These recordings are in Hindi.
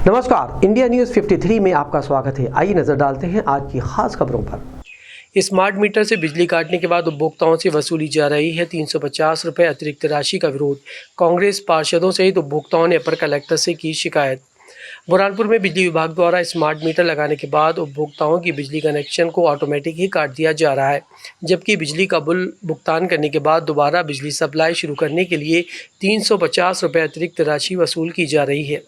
नमस्कार, इंडिया न्यूज़ 53 में आपका स्वागत है। आइए नजर डालते हैं आज की खास खबरों पर। स्मार्ट मीटर से बिजली काटने के बाद उपभोक्ताओं से वसूली जा रही है 350 रुपये अतिरिक्त राशि का विरोध। कांग्रेस पार्षदों सहित उपभोक्ताओं ने अपर कलेक्टर से की शिकायत। बुरहानपुर में बिजली विभाग द्वारा स्मार्ट मीटर लगाने के बाद उपभोक्ताओं की बिजली कनेक्शन को ऑटोमेटिक ही काट दिया जा रहा है, जबकि बिजली का बिल भुगतान करने के बाद दोबारा बिजली सप्लाई शुरू करने के लिए 350 रुपये अतिरिक्त राशि वसूल की जा रही है,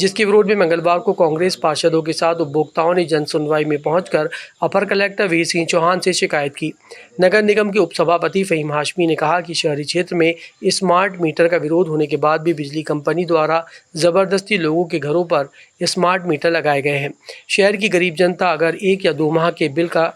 जिसके विरोध में मंगलवार को कांग्रेस पार्षदों के साथ उपभोक्ताओं ने जन सुनवाई में पहुंचकर अपर कलेक्टर वीर सिंह चौहान से शिकायत की। नगर निगम के उपसभापति फहीम हाशमी ने कहा कि शहरी क्षेत्र में स्मार्ट मीटर का विरोध होने के बाद भी बिजली कंपनी द्वारा ज़बरदस्ती लोगों के घरों पर स्मार्ट मीटर लगाए गए हैं। शहर की गरीब जनता अगर 1 या 2 माह के बिल का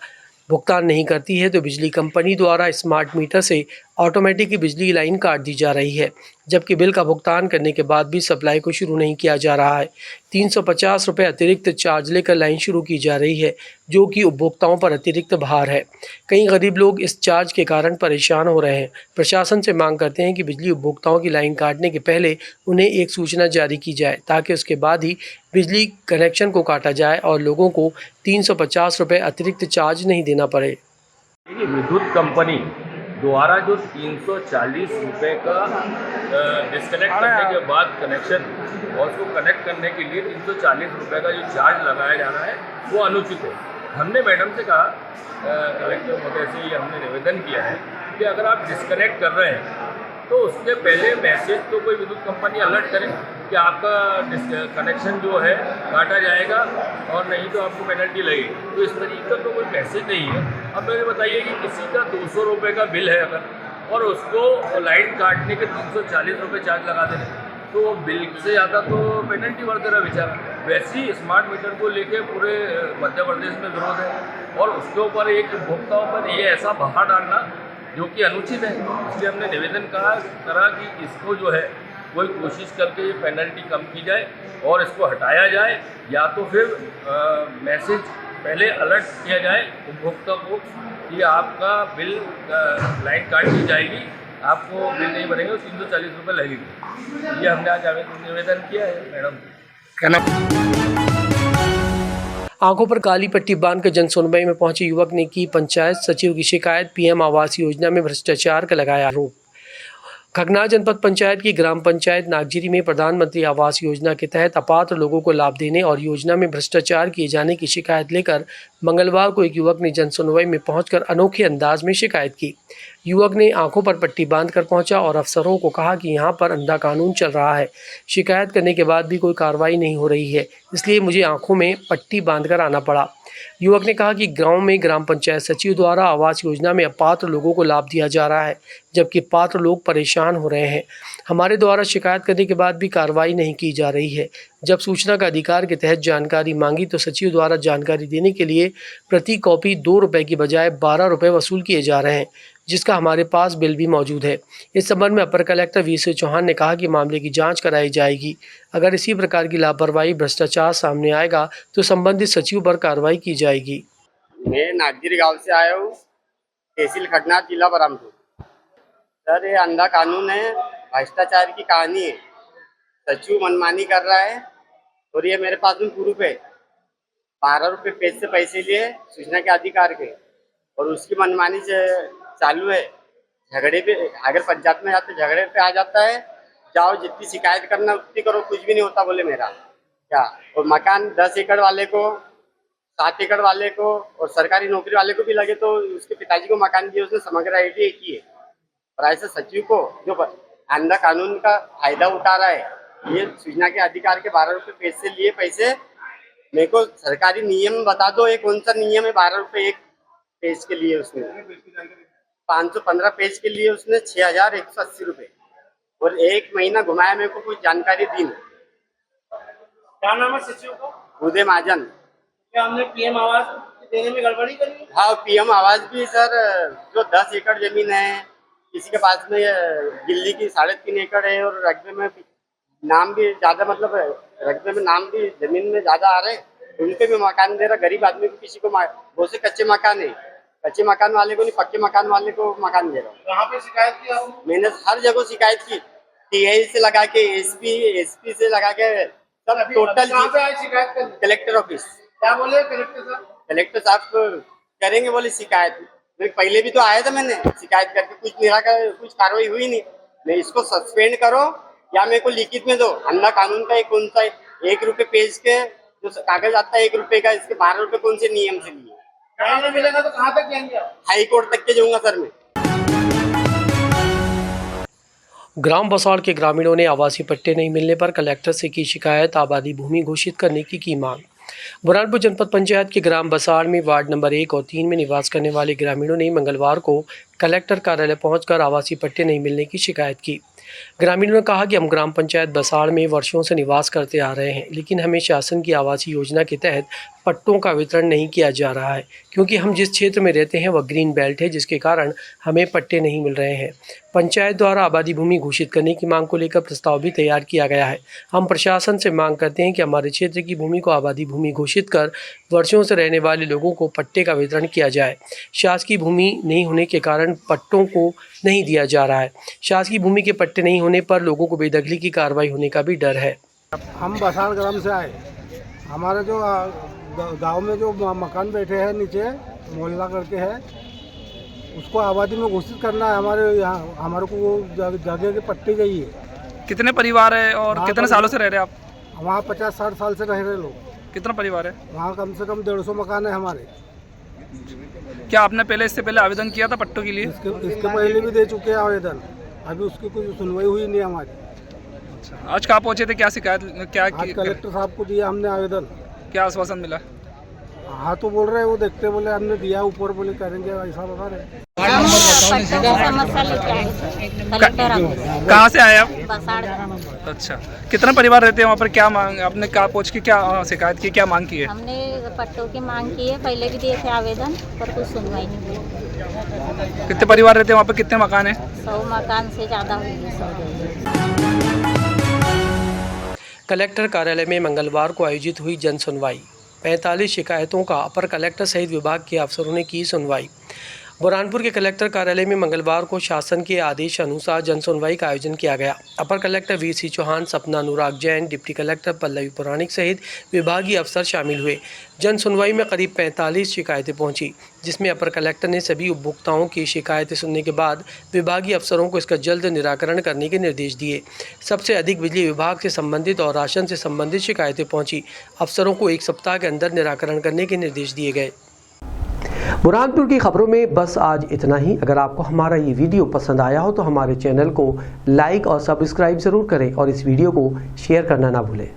भुगतान नहीं करती है तो बिजली कंपनी द्वारा स्मार्ट मीटर से ऑटोमेटिक ही बिजली लाइन काट दी जा रही है, जबकि बिल का भुगतान करने के बाद भी सप्लाई को शुरू नहीं किया जा रहा है। 350 रुपये अतिरिक्त चार्ज लेकर लाइन शुरू की जा रही है, जो कि उपभोक्ताओं पर अतिरिक्त भार है। कई गरीब लोग इस चार्ज के कारण परेशान हो रहे हैं। प्रशासन से मांग करते हैं कि बिजली उपभोक्ताओं की लाइन काटने के पहले उन्हें एक सूचना जारी की जाए, ताकि उसके बाद ही बिजली कनेक्शन को काटा जाए और लोगों को 350 रुपये अतिरिक्त चार्ज नहीं देना पड़े। विद्युत कंपनी द्वारा जो 340 रुपये का डिस्कनेक्ट करने के बाद कनेक्शन और उसको कनेक्ट करने के लिए 340 रुपये का जो चार्ज लगाया जा रहा है वो अनुचित है। हमने मैडम से कहा, कलेक्टर महोदय से ये हमने निवेदन किया है कि अगर आप डिस्कनेक्ट कर रहे हैं तो उसके पहले मैसेज तो कोई विद्युत कंपनी अलर्ट करे कि आपका कनेक्शन जो है काटा जाएगा और नहीं तो आपको पेनल्टी लगेगी। तो इस तरीके का तो कोई मैसेज नहीं है। अब मेरे बताइए कि किसी का 200 रुपये का बिल है अगर और उसको लाइन काटने के 340 रुपये चार्ज लगा दे तो वो बिल से ज़्यादा तो पेनल्टी भर दे रहा बेचारा। वैसे ही स्मार्ट मीटर को लेके पूरे मध्य प्रदेश में विरोध है और उसके ऊपर एक उपभोक्ताओं पर ये ऐसा भार डालना जो कि अनुचित है। इसलिए हमने निवेदन करा कि इसको जो है कोई कोशिश करके ये पेनल्टी कम की जाए और इसको हटाया जाए, या तो फिर मैसेज पहले अलर्ट किया जाए उपभोक्ता को कि आपका बिल लाइन काट दी जाएगी, आपको बिल नहीं भरेंगे तो 340 रुपये लगेगी। ये हमने आज निवेदन किया है मैडम। आंखों पर काली पट्टी बांधकर जन सुनवाई में पहुंचे युवक ने की पंचायत सचिव की शिकायत। पीएम आवास योजना में भ्रष्टाचार का लगाया आरोप। खगनार जनपद पंचायत की ग्राम पंचायत नागजिरी में प्रधानमंत्री आवास योजना के तहत अपात्र लोगों को लाभ देने और योजना में भ्रष्टाचार किए जाने की शिकायत लेकर मंगलवार को एक युवक ने जन सुनवाई में पहुंचकर अनोखे अंदाज में शिकायत की। युवक ने आंखों पर पट्टी बांधकर पहुंचा और अफसरों को कहा कि यहां पर अंधा कानून चल रहा है। शिकायत करने के बाद भी कोई कार्रवाई नहीं हो रही है, इसलिए मुझे आंखों में पट्टी बांधकर आना पड़ा। युवक ने कहा कि गांव में ग्राम पंचायत सचिव द्वारा आवास योजना में अपात्र लोगों को लाभ दिया जा रहा है, जबकि पात्र लोग परेशान हो रहे हैं। हमारे द्वारा शिकायत करने के बाद भी कार्रवाई नहीं की जा रही है। जब सूचना का अधिकार के तहत जानकारी मांगी तो सचिव द्वारा जानकारी देने के लिए प्रति कॉपी 2 रुपये की बजाय 12 रुपये वसूल किए जा रहे हैं, जिसका हमारे पास बिल भी मौजूद है। इस संबंध में अपर कलेक्टर वीर सिंह चौहान ने कहा कि मामले की जांच कराई जाएगी। अगर इसी प्रकार की लापरवाही भ्रष्टाचार सामने आएगा तो संबंधित सचिव पर कार्रवाई की जाएगी। मैं नागजिरी गांव से आया हूँ, तहसील खगनार, जिला बुरहानपुर। सर, ये अंधा कानून है, भ्रष्टाचार की कहानी है। सचिव मनमानी कर रहा है और ये मेरे पास में प्रूफ है। 12 रुपये पेज से पैसे लिए सूचना के अधिकार के, और उसकी मनमानी से चालू है। झगड़े पे अगर पंचायत में जाते झगड़े पे आ जाता है, जाओ जितनी शिकायत करना उतनी करो, कुछ भी नहीं होता बोले मेरा क्या। और मकान 10 एकड़ वाले को, 7 एकड़ वाले को और सरकारी नौकरी वाले को भी लगे तो उसके पिताजी को मकान दिए, उसने समग्र आईडी एक ही है। और ऐसे सचिव को जो अंधा कानून का फायदा उठा रहा है, ये सूचना के अधिकार के 12 रुपये पेज से लिए पैसे, मेरे को सरकारी नियम बता दो, ये कौन सा नियम है 12 रुपये एक पेज के लिए। उसने 515 पेज के लिए उसने 6180 रुपये और 1 महीना घुमाया, मेरे को कोई जानकारी दी नहीं। क्या नाम है सचिव को? उदय महाजन। क्या हमने पीएम आवास देने में गड़बड़ी करी? हाँ, पीएम आवास भी सर, जो 10 एकड़ जमीन है, किसी के पास में दिल्ली की 3.5 एकड़ है और रकबे में नाम भी ज्यादा, मतलब रकबे में नाम भी जमीन में ज्यादा आ रहे, उनके भी मकान दे रहा। गरीब आदमी को, किसी को बहुत से कच्चे मकान है, कच्चे मकान वाले को नहीं, पक्के मकान वाले को मकान दे रहा हूँ। कहाँ पे शिकायत की आपने? मैंने हर जगह शिकायत की, टीआई से लगा के एसपी से लगा के सब अभी टोटल कहाँ पे आए शिकायत करने? Collector office. क्या बोले कलेक्टर साहब? कलेक्टर साहब करेंगे बोले शिकायत। मैं पहले भी तो आया था, मैंने शिकायत करके कुछ कार्रवाई हुई नहीं। मैं इसको सस्पेंड करो या मेरे को लिखित में दो। अन्ना कानून का एक कौन सा 1 रुपए पेज के जो कागज आता है 1 रुपए का, इसके 12 रुपए कौन से नियम से लिए? न्याय नहीं मिलेगा तो कहाँ तक जाएंगे आप? हाई कोर्ट तक के जाऊंगा सर मैं। ग्राम बसाड़ के ग्रामीणों ने आवासीय पट्टे नहीं मिलने पर कलेक्टर से की शिकायत, आबादी भूमि घोषित करने की मांग। बुरहानपुर जनपद पंचायत के ग्राम बसाड़ में वार्ड नंबर 1 और 3 में निवास करने वाले ग्रामीणों ने मंगलवार को कलेक्टर कार्यालय पहुंचकर आवासीय पट्टे नहीं मिलने की शिकायत की। ग्रामीणों ने कहा कि हम ग्राम पंचायत बसाड़ में वर्षों से निवास करते आ रहे हैं, लेकिन हमें शासन की आवासीय योजना के तहत पट्टों का वितरण नहीं किया जा रहा है, क्योंकि हम जिस क्षेत्र में रहते हैं वह ग्रीन बेल्ट है, जिसके कारण हमें पट्टे नहीं मिल रहे हैं। पंचायत द्वारा आबादी भूमि घोषित करने की मांग को लेकर प्रस्ताव भी तैयार किया गया है। हम प्रशासन से मांग करते हैं कि हमारे क्षेत्र की भूमि को आबादी भूमि घोषित कर वर्षों से रहने वाले लोगों को पट्टे का वितरण किया जाए। शासकीय भूमि नहीं होने के कारण पट्टों को नहीं दिया जा रहा है। शासकीय भूमि के पट्टे नहीं होने पर लोगों को बेदखली की कार्रवाई होने का भी डर है। हम बसाड़ ग्राम से आए। हमारे जो गांव में जो मकान बैठे हैं नीचे मोहल्ला करके है, उसको आबादी में घोषित करना है। हमारे यहाँ हमारे को वो जगह के पट्टे चाहिए। कितने परिवार है और कितने सालों से रह रहे हैं आप वहाँ? 50-60 साल से रह रहे लोग। कितना परिवार है वहाँ? कम से कम 150 मकान है हमारे। क्या आपने इससे पहले आवेदन किया था पट्टों के लिए? इसके पहले भी दे चुके हैं आवेदन, अभी उसकी कोई सुनवाई हुई नहीं हमारी। आज कहाँ पहुँचे थे? क्या शिकायत क्या आज कलेक्टर साहब को दिया हमने आवेदन। क्या आश्वासन मिला? हाँ तो बोल रहे हैं, वो देखते बोले हमने दिया, ऊपर बोले करेंगे, ऐसा बता रहे। हम पट्टों की समस्या लेके आए थे कलेक्टर ऑफिस। कहाँ से आए आप? बसाड़। अच्छा, कितने परिवार रहते हैं वहाँ पर? क्या मांग आपने कहा पहुँच के क्या शिकायत की, क्या मांग की है? हमने पट्टों की मांग की है, पहले भी दिए थे आवेदन, पर कुछ सुनवाई नहीं हुई। कितने परिवार रहते हैं वहाँ पर? कितने मकान है? 100 मकान से ज़्यादा हुई। कलेक्टर कार्यालय में मंगलवार को आयोजित हुई जन सुनवाई। 45 शिकायतों का अपर कलेक्टर सहित विभाग के अफसरों ने की सुनवाई। बुरहानपुर के कलेक्टर कार्यालय में मंगलवार को शासन के आदेश अनुसार जन सुनवाई का आयोजन किया गया। अपर कलेक्टर वीसी चौहान, सपना अनुराग जैन, डिप्टी कलेक्टर पल्लवी पुराणिक सहित विभागीय अफसर शामिल हुए। जन सुनवाई में करीब 45 शिकायतें पहुंची, जिसमें अपर कलेक्टर ने सभी उपभोक्ताओं की शिकायतें सुनने के बाद विभागीय अफसरों को इसका जल्द निराकरण करने के निर्देश दिए। सबसे अधिक बिजली विभाग से संबंधित और राशन से संबंधित शिकायतें पहुंची। अफसरों को 1 सप्ताह के अंदर निराकरण करने के निर्देश दिए गए। बुरहानपुर की खबरों में बस आज इतना ही। अगर आपको हमारा ये वीडियो पसंद आया हो तो हमारे चैनल को लाइक और सब्सक्राइब ज़रूर करें और इस वीडियो को शेयर करना ना भूलें।